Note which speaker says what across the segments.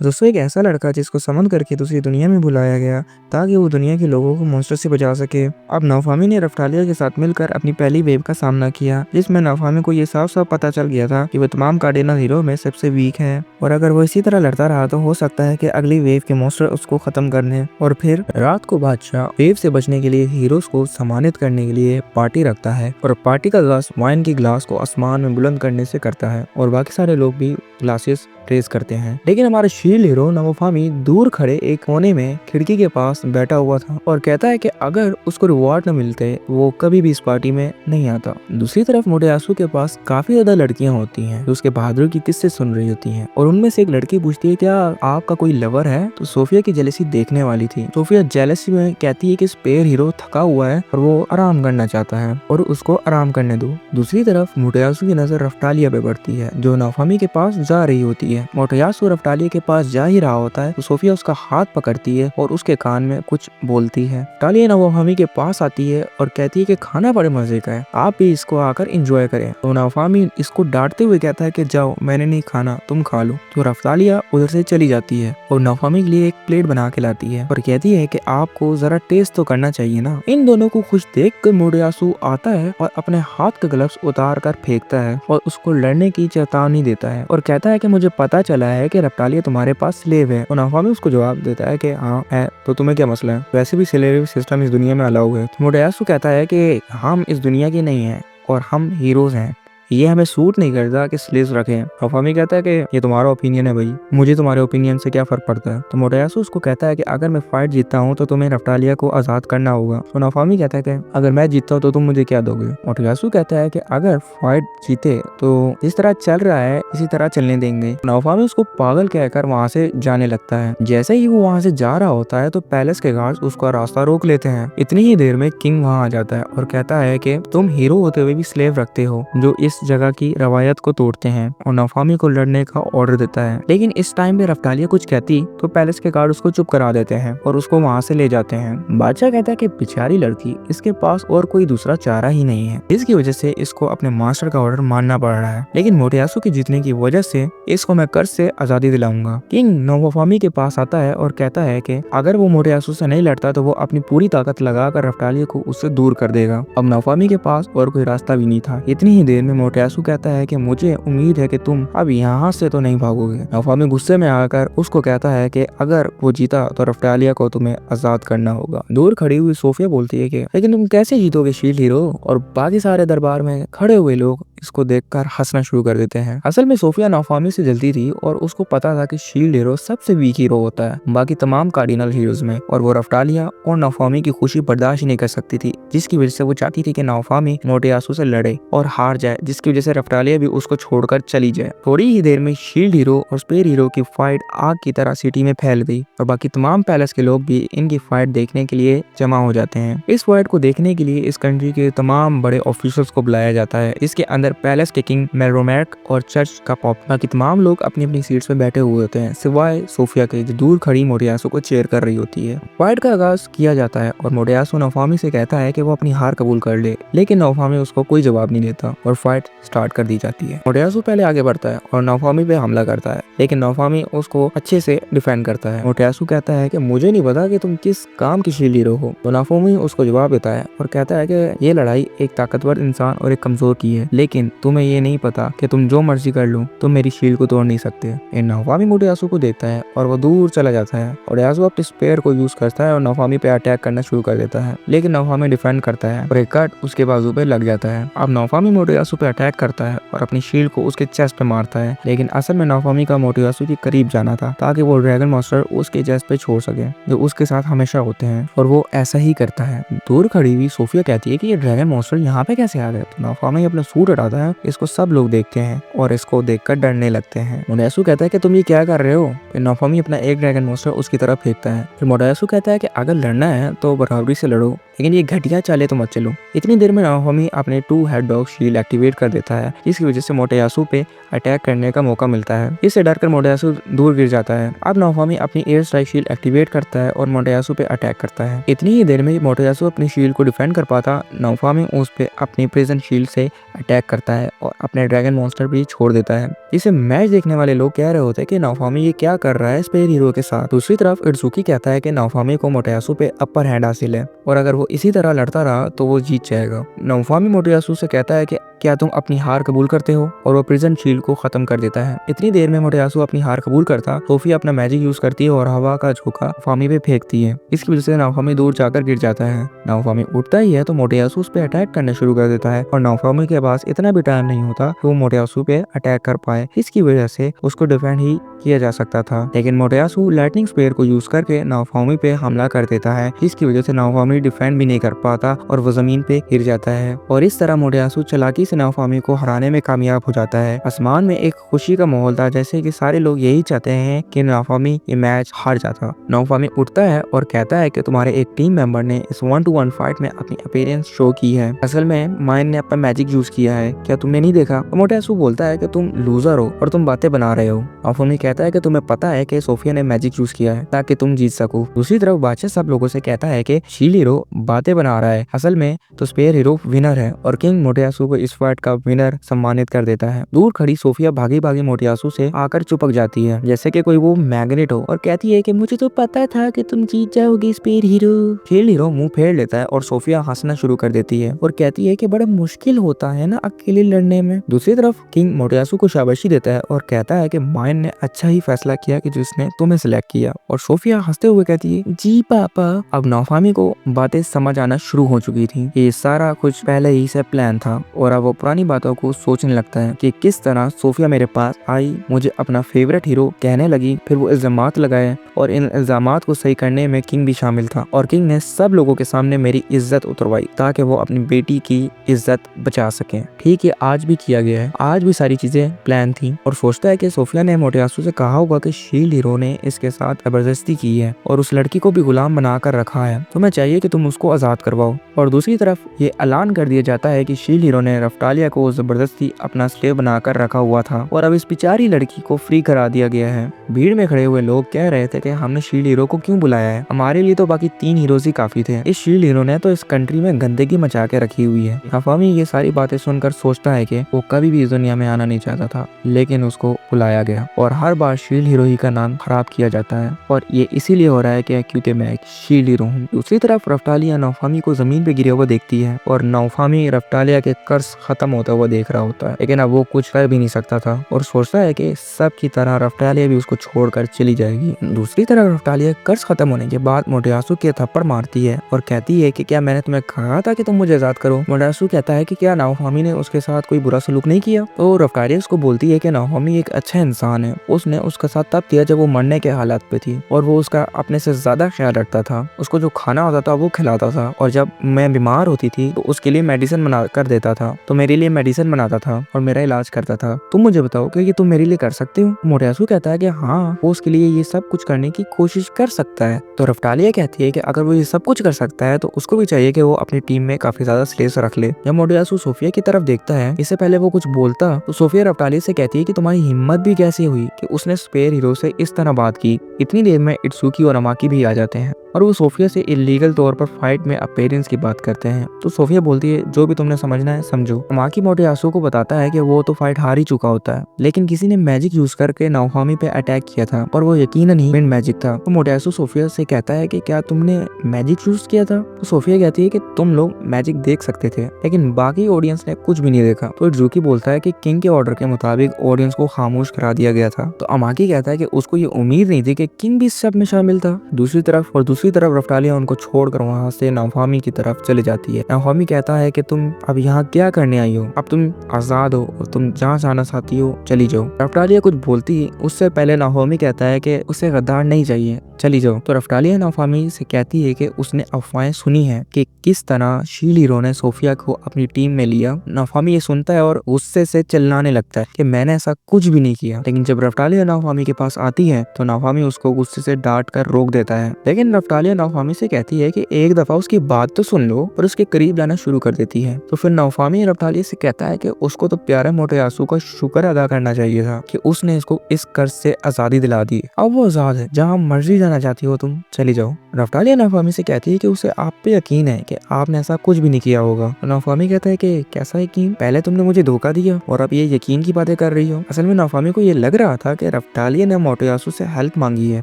Speaker 1: दोस्तों एक ऐसा लड़का जिसको समन करके दूसरी दुनिया में बुलाया गया ताकि वो दुनिया के लोगों को मॉन्स्टर से बचा सके। अब नाफामी ने रफ्तालिया के साथ मिलकर अपनी पहली वेव का सामना किया, जिसमें नाफामी को ये साफ साफ पता चल गया था कि वो तमाम कार्डिनल हीरो में सबसे वीक है और अगर वो इसी तरह लड़ता रहा तो हो सकता है कि अगली वेव के मॉन्स्टर उसको खत्म कर लें। और फिर रात को बादशाह वेव से बचने के लिए हीरोज को सम्मानित करने के लिए पार्टी रखता है और पार्टी का ग्लास वाइन की ग्लास को आसमान में बुलंद करने से करता है और बाकी सारे लोग भी ग्लासेस ट्रेस करते हैं। लेकिन हमारा शील्ड हीरो नाफामी दूर खड़े एक कोने में खिड़की के पास बैठा हुआ था और कहता है कि अगर उसको रिवॉर्ड न मिलते वो कभी भी इस पार्टी में नहीं आता। दूसरी तरफ मोटेयासु के पास काफी ज्यादा लड़कियां होती हैं जो उसके बहादुर की किस्से सुन रही होती हैं और उनमें से एक लड़की पूछती है क्या आपका कोई लवर है, तो सोफिया की जेलसी देखने वाली थी। सोफिया जेलसी में कहती है कि स्पेयर हीरो थका हुआ है और वो आराम करना चाहता है और उसको आराम करने दो। दूसरी तरफ मोटेयासु की नजर रफ्तालिया पे पड़ती है जो नाफामी के पास जा रही होती है। मोटेयासु रफ्तालिया के पास जा ही रहा होता है तो सोफिया उसका हाथ पकड़ती है और उसके कान में कुछ बोलती है। रफ्तालिया नाफामी के पास आती है और कहती है कि खाना बड़े मजे का है, आप भी इसको आकर एंजॉय करें। तो नाफामी इसको डांटते हुए कहता है कि जाओ मैंने नहीं खाना, तुम खा लो। तो रफ्तालिया उधर से चली जाती है और नाफामी के लिए एक प्लेट बना के लाती है और कहती है कि आपको जरा टेस्ट तो करना चाहिए ना। इन दोनों को खुश देख कर मोटेयासु आता है और अपने हाथ के ग्लव्स उतार कर फेंकता है और उसको लड़ने की चेतावनी देता है और कहता है कि मुझे पता चला है कि रफ्तालिया तुम्हारे पास स्लेव है। और नाफामी उसको जवाब देता है कि हाँ है, तो तुम्हें क्या मसला है, वैसे भी स्लेव सिस्टम इस दुनिया में अलाउ है। तो मोटेयासु कहता है कि हम इस दुनिया के नहीं है और हम हीरोज हैं, ये हमें सूट नहीं करता कि स्लेव्स रखें। नाफामी कहता है कि ये तुम्हारा ओपिनियन है भाई, मुझे तुम्हारे ओपिनियन से क्या फर्क पड़ता है। तो मोटेयासु उसको कहता है कि अगर मैं फाइट जीतता हूँ तो तुम्हें रफ्तालिया को आजाद करना होगा। तो नाफामी कहता है कि अगर मैं जीतता हूँ तो तुम मुझे क्या दोगे। मोटेयासु कहता है कि अगर फाइट जीते तो जिस तरह चल रहा है इसी तरह चलने देंगे। नाफामी उसको पागल कहकर वहाँ से जाने लगता है। जैसे ही वो वहाँ से जा रहा होता है तो पैलेस के गार्ड्स उसका रास्ता रोक लेते हैं। इतनी ही देर में किंग वहाँ आ जाता है और कहता है कि तुम हीरो होते हुए भी स्लेव रखते हो जो इस जगह की रवायत को तोड़ते हैं और नाफामी को लड़ने का ऑर्डर देता है। लेकिन इस टाइम पे रफ्तालिया कुछ कहती तो पैलेस के गार्ड उसको चुप करा देते हैं और उसको वहाँ से ले जाते हैं। बादशाह कहता है कि बेचारी लड़की, इसके पास और कोई दूसरा चारा ही नहीं है, इसकी वजह से इसको अपने मास्टर का ऑर्डर मानना पड़ रहा है। लेकिन मोटेयासु के जीतने की वजह से इसको मैं कर्ज से आजादी दिलाऊंगा। किंग नाफामी के पास आता है और कहता है कि अगर वो मोटेयासु से नहीं लड़ता तो वो अपनी पूरी ताकत लगाकर रफ्तालिया को उससे दूर कर देगा। अब नाफामी के पास और कोई रास्ता भी नहीं था। इतनी ही देर में मोटेयासु कहता है कि मुझे उम्मीद है कि तुम अब यहाँ से तो नहीं भागोगे। नाफामी गुस्से में आकर उसको कहता है कि अगर वो जीता तो रफ्तालिया को तुम्हें आजाद करना होगा। दूर खड़ी हुई सोफिया बोलती है कि लेकिन तुम कैसे जीतोगे शील्ड हीरो, और बाकी सारे दरबार में खड़े हुए लोग इसको देखकर हंसना शुरू कर देते हैं। असल में सोफिया नाफामी से जलती थी और उसको पता था कि शील्ड हीरो सबसे वीक हीरो होता है बाकी तमाम कार्डिनल हीरोज में, और वो रफ्तालिया और नाफामी की खुशी बर्दाश्त ही नहीं कर सकती थी, जिसकी वजह से वो चाहती थी कि नाफामी मोटेयासु से लड़े और हार जाए, जिसकी वजह से रफ्तालिया भी उसको छोड़कर चली जाए। थोड़ी ही देर में शील्ड हीरो और स्पेयर हीरो की फाइट आग की तरह सिटी में फैल गई और बाकी तमाम पैलेस के लोग भी इनकी फाइट देखने के लिए जमा हो जाते हैं। इस फाइट को देखने के लिए इस कंट्री के तमाम बड़े ऑफिसर्स को बुलाया जाता है। इसके अंदर पैलेस के किंग मेरोमैक और चर्च का पॉप, बाकी तमाम लोग अपनी अपनी सीट्स पे बैठे हुए होते हैं सिवाय सोफिया के जो दूर खड़ी मोटेयासु को चेयर कर रही होती है। फाइट का आगाज किया जाता है और मोटेयासु नाफामी से कहता है कि वो अपनी हार कबूल कर ले, लेकिन नाफामी उसको कोई जवाब नहीं देता और फाइट स्टार्ट कर दी जाती है। मोटेयासु पहले आगे बढ़ता है और नाफामी पे हमला करता है, लेकिन नाफामी उसको अच्छे से डिफेंड करता है। मोटेयासु कहता है कि मुझे नहीं पता कि तुम किस काम की शील्ड हीरो हो। तो नाफामी उसको जवाब देता है और कहता है कि ये लड़ाई एक ताकतवर इंसान और एक कमजोर की है, लेकिन तुम्हें ये नहीं पता कि तुम जो मर्जी कर लो तुम मेरी शील्ड को तोड़ नहीं सकते। नाफामी मोटेयासु को देखता है और वो दूर चला जाता है। मोटेयासु अपने स्पेयर को यूज करता है और नाफामी पे अटैक करना शुरू कर देता है, लेकिन नाफामी डिफेंड करता है और एक कट उसके बाजू पे लग जाता है। अब नाफामी मोटेयासु पे अटैक करता है और अपनी शील्ड को उसके चेस्ट पे मारता है, लेकिन असल में नाफामी का मोटेयासु के करीब जाना था ताकि वो ड्रैगन मॉन्स्टर उसके चेस्ट पे छोड़ सके जो उसके साथ हमेशा होते हैं, और वो ऐसा ही करता है। दूर खड़ी हुई सोफिया कहती है कि ये ड्रैगन मॉन्स्टर यहाँ पे कैसे आ गए। तो नाफामी अपना सूट हटाता है, इसको सब लोग देखते हैं और इसको देखकर डरने लगते हैं। मोटेयासु कहता है कि तुम ये क्या कर रहे हो। फिर नाफामी अपना एक ड्रैगन मॉन्स्टर उसकी तरफ फेंकता है। फिर मोटेयासु कहता है कि अगर लड़ना है तो बराबरी से लड़ो, लेकिन ये घटिया चाले तो मत चलो। इतनी देर में नाफामी अपने 2 हेड डॉग शील्ड एक्टिवेट कर देता है, जिसकी वजह से मोटेयासु पे अटैक करने का मौका मिलता है। इससे डरकर मोटेयासु दूर गिर जाता है। अब नाफामी अपनी एयर स्ट्राइक शील्ड एक्टिवेट करता है और मोटेयासु पे अटैक करता है। इतनी ही देर में मोटेयासु अपनी शील्ड को डिफेंड कर पाता, नाफामी उस पे अपनी प्रिजन शील्ड से अटैक करता है और अपने ड्रैगन मॉन्स्टर भी छोड़ देता है। जिसे मैच देखने वाले लोग कह रहे होते हैं कि नाओफामी ये क्या कर रहा है स्पेयर हीरो के साथ। दूसरी तरफ इत्सुकी कहता है कि नाओफामी को मोटोयासु पे अपर हैंड हासिल है और अगर वो इसी तरह लड़ता रहा तो वो जीत जाएगा। नाओफामी मोटोयासु से कहता है कि क्या तुम अपनी हार कबूल करते हो, और वो प्रिजन शील्ड को खत्म कर देता है। इतनी देर में मोटोयासु अपनी हार कबूल करता, सोफिया अपना मैजिक यूज करती है और हवा का झोंका नाओफामी पे फेंकती है। इसकी वजह से नाओफामी दूर जाकर गिर जाता है। नाओफामी उठता ही है तो मोटोयासु उस पे अटैक करने शुरू कर देता है और नाओफामी के पास इतना भी टाइम नहीं होता कि वो मोटोयासु पे अटैक कर पाए। इसकी वजह से उसको डिफेंड ही किया जा सकता था, लेकिन मोटोयासु लाइटनिंग स्पेयर को यूज करके नाओफामी पे हमला कर देता है, जिसकी वजह से नाओफामी डिफेंड भी नहीं कर पाता और वो जमीन पे गिर जाता है। और इस तरह मोटोयासु चालाकी से नाओफामी को हराने में कामयाब हो जाता है। आसमान में एक खुशी का माहौल था, जैसे कि सारे लोग यही चाहते हैं कि नाओफामी ये मैच हार जाता। नाओफामी उठता है और कहता है कि तुम्हारे एक टीम मेंबर ने इस 1-to-1 फाइट में अपनी अपीयरेंस शो की है। असल में माइन ने अपना मैजिक यूज किया है, क्या तुमने नहीं देखा? मोटोयासु बोलता है कि तुम लूजर हो और तुम बातें बना रहे हो। नाओफामी कहता है कि तुम्हें पता है कि सोफिया ने मैजिक यूज किया है ताकि तुम जीत सको। दूसरी तरफ बादशाह सब लोगों से कहता है कि शील्ड हीरो बातें बना रहा है, असल में तो स्पेयर हीरो विनर है, और किंग मोटोयासु को इस फाइट का विनर सम्मानित कर देता है। दूर खड़ी सोफिया भागी भागी मोटोयासु से आकर चिपक जाती है जैसे कि कोई वो मैग्नेट हो, और कहती है कि मुझे तो पता था कि तुम जीत जाओगे स्पेयर हीरो। शील्ड हीरो मुंह फेर लेता है और सोफिया हंसना शुरू कर देती है और कहती है कि बड़ा मुश्किल होता है ना अकेले लड़ने में। दूसरी तरफ किंग मोटोयासु को शाबाशी देता है और कहता है कि माइन ने अच्छा ही फैसला किया कि जिसने तुम्हें सिलेक्ट किया, और सोफिया हंसते हुए कहती है जी पापा। अब नाओफामी को बातें समझ आना शुरू हो चुकी थी। ये सारा कुछ पहले ही से प्लान था, और अब वो पुरानी बातों को सोचने लगता है कि किस तरह सोफिया मेरे पास आई, मुझे अपना फेवरेट हीरो कहने लगी, फिर वो इल्जामात लगाए, और इन इल्जामात को सही करने में किंग भी शामिल था, और किंग ने सब लोगों के सामने मेरी इज्जत उतरवाई ताकि वो अपनी बेटी की इज्जत बचा सके। ठीक है, आज भी किया गया है, आज भी सारी चीजें प्लान थी। और सोचता है कि सोफिया ने मोटोयासु से कहा होगा कि शील्ड हीरो ने इसके साथ जबरदस्ती की है और उस लड़की को भी गुलाम बना कर रखा है, तुम्हें चाहिए कि तुम उसको आजाद करवाओ। और दूसरी तरफ ये ऐलान कर दिया जाता है कि शील्ड हीरो ने रफ्टालिया को जबरदस्ती अपना स्लेव बनाकर रखा हुआ था और अब इस बेचारी लड़की को फ्री करा दिया गया है। भीड़ में खड़े हुए लोग कह रहे थे कि हमने शील्ड हीरो को क्यों बुलाया है, हमारे लिए तो बाकी 3 हीरोज ही काफी थे, इस शील्ड हीरो ने तो इस कंट्री में गंदगी मचा के रखी हुई है। नाओफामी ये सारी बातें सुनकर सोचता है कि वो कभी भी इस दुनिया में आना नहीं चाहता था, लेकिन उसको बुलाया गया, और हर बार शील्ड हीरो ही का नाम खराब किया जाता है, और ये इसीलिए हो रहा है कि क्योंकि मैं एक शील्ड हीरो हूँ। दूसरी तरफ रफ्टालिया नाओफामी को जमीन पे गिरे हुए देखती है, और नाओफामी रफ्टालिया के कर्ज खत्म होता हुआ देख रहा होता है, लेकिन अब वो कुछ कर भी नहीं सकता था, और सोचता है कि सब की तरह रफ्टालिया भी उसको छोड़कर चली जाएगी। दूसरी तरफ रफ्टालिया कर्ज खत्म होने के बाद मोटोयासु के थप्पड़ मारती है और कहती है कि क्या मैंने तुम्हें कहा था कि तुम मुझे आजाद करो। मोटोयासु कहता है कि क्या नाओफामी ने उसके साथ कोई बुरा सलूक नहीं किया, तो रफ्टालिया उसको बोलती है कि नाओफामी एक अच्छा इंसान है, उसने उसका साथ तब किया जब वो मरने के हालात पे थी, और वो उसका अपने से ज्यादा ख्याल रखता था, उसको जो खाना होता था वो खिलाता था, और जब मैं बीमार होती थी तो उसके लिए मेडिसिन बना कर देता था, तो मेरे लिए मेडिसिन बनाता था और मेरा इलाज करता था। तुम मुझे बताओ कि ये तुम मेरे लिए कर सकते हो? मोटोयासु कहता है कि हाँ, वो उसके लिए ये सब कुछ करने की कोशिश कर सकता है। तो रफ्टालिया कहती है कि अगर वो ये सब कुछ कर सकता है तो उसको भी चाहिए कि वो अपनी टीम में काफी ज्यादा स्लेव्स रख ले। जब मोटोयासु सोफिया की तरफ देखता है, इससे पहले वो कुछ बोलता, तो सोफिया रफ्टालिया से कहती है कि तुम्हारी हिम्मत भी कैसे हुई कि उसने स्पेयर हीरो से इस तरह बात की। इतनी देर में इत्सुकी और अमाकी भी आ जाते हैं और वो सोफिया से इलीगल तौर पर फाइट में अपीयरेंस की बात करते हैं। तो सोफिया बोलती है जो भी तुमने समझना है समझो। अमाकी मोटोयासु को बताता है कि वो तो फाइट हार ही चुका होता है, लेकिन किसी ने मैजिक यूज करके नाओफामी पे अटैक किया था और वो यकीनन ही विंड मैजिक था। तो मोटोयासु सोफिया से कहता है कि क्या तुमने मैजिक यूज किया था? तो सोफिया कहती है कि तुम लोग मैजिक देख सकते थे लेकिन बाकी ऑडियंस ने कुछ भी नहीं देखा। तो इत्सुकी बोलता है कि किंग के ऑर्डर के मुताबिक ऑडियंस को खामोश करा दिया गया था। तो अमाकी कहता है कि उसको ये उम्मीद नहीं थी कि किंग भी इस सब में शामिल था। दूसरी तरफ रफ्टालिया उनको छोड़कर वहाँ से नाओफामी की तरफ चले जाती है। नाओफामी कहता है कि तुम अब यहाँ क्या करने आई हो, अब तुम आजाद हो और तुम जहाँ जाना चाहती हो चली जाओ। रफ्टालिया कुछ बोलती है उससे पहले नाओफामी कहता है कि उसे गद्दार नहीं चाहिए, चली जाओ। तो रफ्टालिया नाओफामी से कहती है कि उसने अफवाहें सुनी है कि किस तरह शील्ड हीरो ने सोफिया को अपनी टीम में लिया। नाओफामी ये सुनता है और गुस्से से चिल्लाने लगता है कि मैंने ऐसा कुछ भी नहीं किया। लेकिन जब रफ्टालिया नाओफामी के पास आती है तो नाओफामी उसको गुस्से से डांट कर रोक देता है। लेकिन रफ्टालिया नाओफामी से कहती है कि एक दफा उसकी बात तो सुन लो, और उसके करीब लाना शुरू कर देती है। तो फिर नाओफामी रफ्टालिया से कहता है कि उसको तो प्यारे मोटोयासु का शुक्र अदा करना चाहिए था कि उसने इसको इस कर्ज से आजादी दिला दी। अब वो आजाद है, जहाँ मर्जी जाना जाना चाहती हो तुम, चली जाओ। रफ्तालिया नाफामी से कहती है कि उसे आप पे यकीन है कि आपने ऐसा कुछ भी नहीं किया होगा। नाफामी कहता है कि कैसा यकीन, पहले तुमने मुझे धोखा दिया और अब ये यकीन की बातें कर रही हो। असल में नाफामी को ये लग रहा था कि रफ्तालिया ने मोटोयासु से हेल्प मांगी है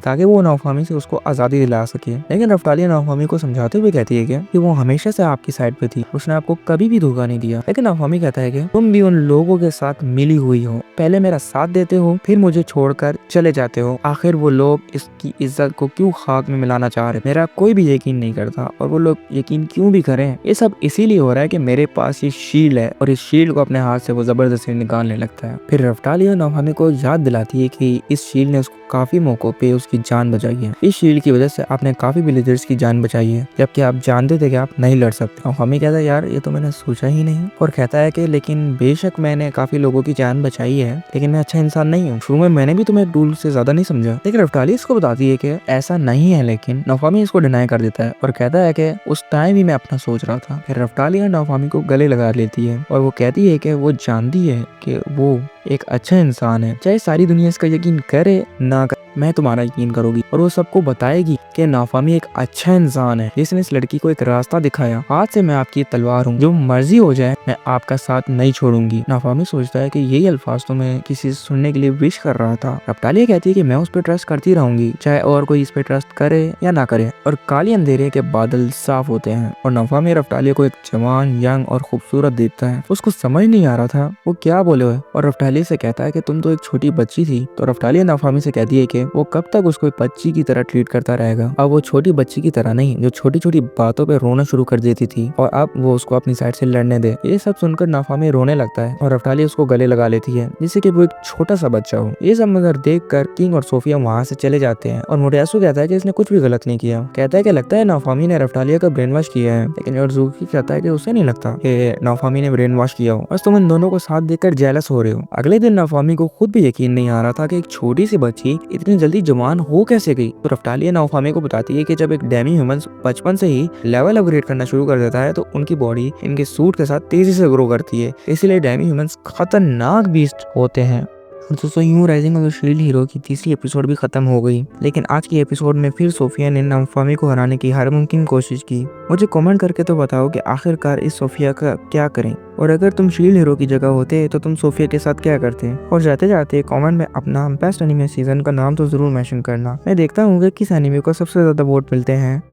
Speaker 1: ताकि वो नाफामी से उसको आजादी दिला सके, लेकिन रफ्तालिया नाफामी को समझाते हुए कहती है कि वो हमेशा से आपकी साइड पे थी, उसने आपको कभी भी धोखा नहीं दिया। लेकिन नाफामी कहता है कि तुम भी उन लोगों के साथ मिली हुई हो, पहले मेरा साथ देते हो फिर मुझे छोड़कर चले जाते हो, आखिर वो लोग इसकी इज्जत को क्यों खाक में मिलाना चाह रहे, मेरा कोई भी यकीन नहीं करता और वो लोग यकीन क्यों भी करें, ये सब इसीलिए हो रहा है कि मेरे पास ये शील्ड है और इस शील्ड को अपने हाथ से वो जबरदस्ती निकालने लगता है। फिर रफ्तालिया नाफामी को याद दिलाती है कि इस शील्ड ने उसको काफी मौकों पे उसकी जान बचाई है, इस शील्ड की वजह से आपने काफी विलेजर्स की जान बचाई है जबकि आप जानते थे कि आप नहीं लड़ सकते। नाफामी कहता है यार ये तो मैंने सोचा ही नहीं, और कहता है कि लेकिन बेशक मैंने काफी लोगों की जान बचाई है लेकिन मैं अच्छा इंसान नहीं हूँ, शुरू में मैंने भी तुम्हें रूल से ज्यादा नहीं समझा। लेकिन रफ्तालिया इसको बताती है कि ऐसा नहीं है, लेकिन नाफामी इसको डिनाई कर देता है और कहता है कि उस टाइम ही मैं अपना सोच रहा था। फिर रफ्तालिया नाफामी को गले लगा लेती है और वो कहती है कि वो जानती है कि वो एक अच्छा इंसान है, चाहे सारी दुनिया इसका यकीन करे ना करे, मैं तुम्हारा यकीन करूंगी और वो सबको बताएगी कि नाफामी एक अच्छा इंसान है जिसने इस लड़की को एक रास्ता दिखाया, आज से मैं आपकी तलवार हूँ, जो मर्जी हो जाए मैं आपका साथ नहीं छोड़ूंगी। नाफामी सोचता है कि यही अल्फाज तो मैं किसी से सुनने के लिए विश कर रहा था। रफ्तालिया कहती है कि मैं उस पर ट्रस्ट करती रहूंगी चाहे और कोई इस पे ट्रस्ट करे या ना करे, और काले अंधेरे के बादल साफ होते हैं और नाफामी रफ्तालिया को एक जवान, यंग और खूबसूरत देखता है। उसको समझ नहीं आ रहा था वो क्या बोले हुए और रफ्तालिया से कहता है कि तुम तो एक छोटी बच्ची थी। तो रफ्तालिया नाफामी से कहती है कि वो कब तक उसको एक बच्ची की तरह ट्रीट करता रहेगा, अब वो छोटी बच्ची की तरह नहीं जो छोटी छोटी बातों पे रोना शुरू कर देती थी और अब वो उसको अपनी साइड से लड़ने दे। ये सब सुनकर नाफामी रोने लगता है और रफ्तालिया उसको गले लगा लेती है जिससे कि वो एक छोटा सा बच्चा हो। ये सब मंजर देख कर किंग और सोफिया वहाँ से चले जाते हैं और मोटोयासु कहता है कि इसने कुछ भी गलत नहीं किया, कहता है कि लगता है नाफामी ने रफ्तालिया का ब्रेन वॉश किया है, लेकिन योर्जुकी कहता है कि उसे नहीं लगता कि नाफामी ने ब्रेन वॉश किया हो, बस तुम इन दोनों को साथ देखकर जेलस हो रहे हो। अगले दिन नाफामी को खुद भी यकीन नहीं आ रहा था कि एक छोटी सी बच्ची इतनी जल्दी जवान हो कैसे गई। तो रफ्तालिया नाफामी को बताती है कि जब एक डेमी ह्यूमंस बचपन से ही लेवल अपग्रेड करना शुरू कर देता है तो उनकी बॉडी इनके सूट के साथ तेजी से ग्रो करती है, इसलिए डेमी ह्यूमंस खतरनाक बीस्ट होते हैं। दोस्तों यूं rising of the shield hero की तीसरी एपिसोड भी खत्म हो गई, लेकिन आज की एपिसोड में फिर सोफिया ने नाफामी को हराने की हर मुमकिन कोशिश की। मुझे कमेंट करके तो बताओ कि आखिरकार इस सोफिया का क्या करें, और अगर तुम शील्ड हीरो की जगह होते तो तुम सोफिया के साथ क्या करते। और जाते जाते कमेंट में अपना बेस्ट एनिमे सीजन का नाम तो जरूर मेंशन करना, मैं देखता हूँ कि किस एनिमे को सबसे ज्यादा वोट मिलते हैं।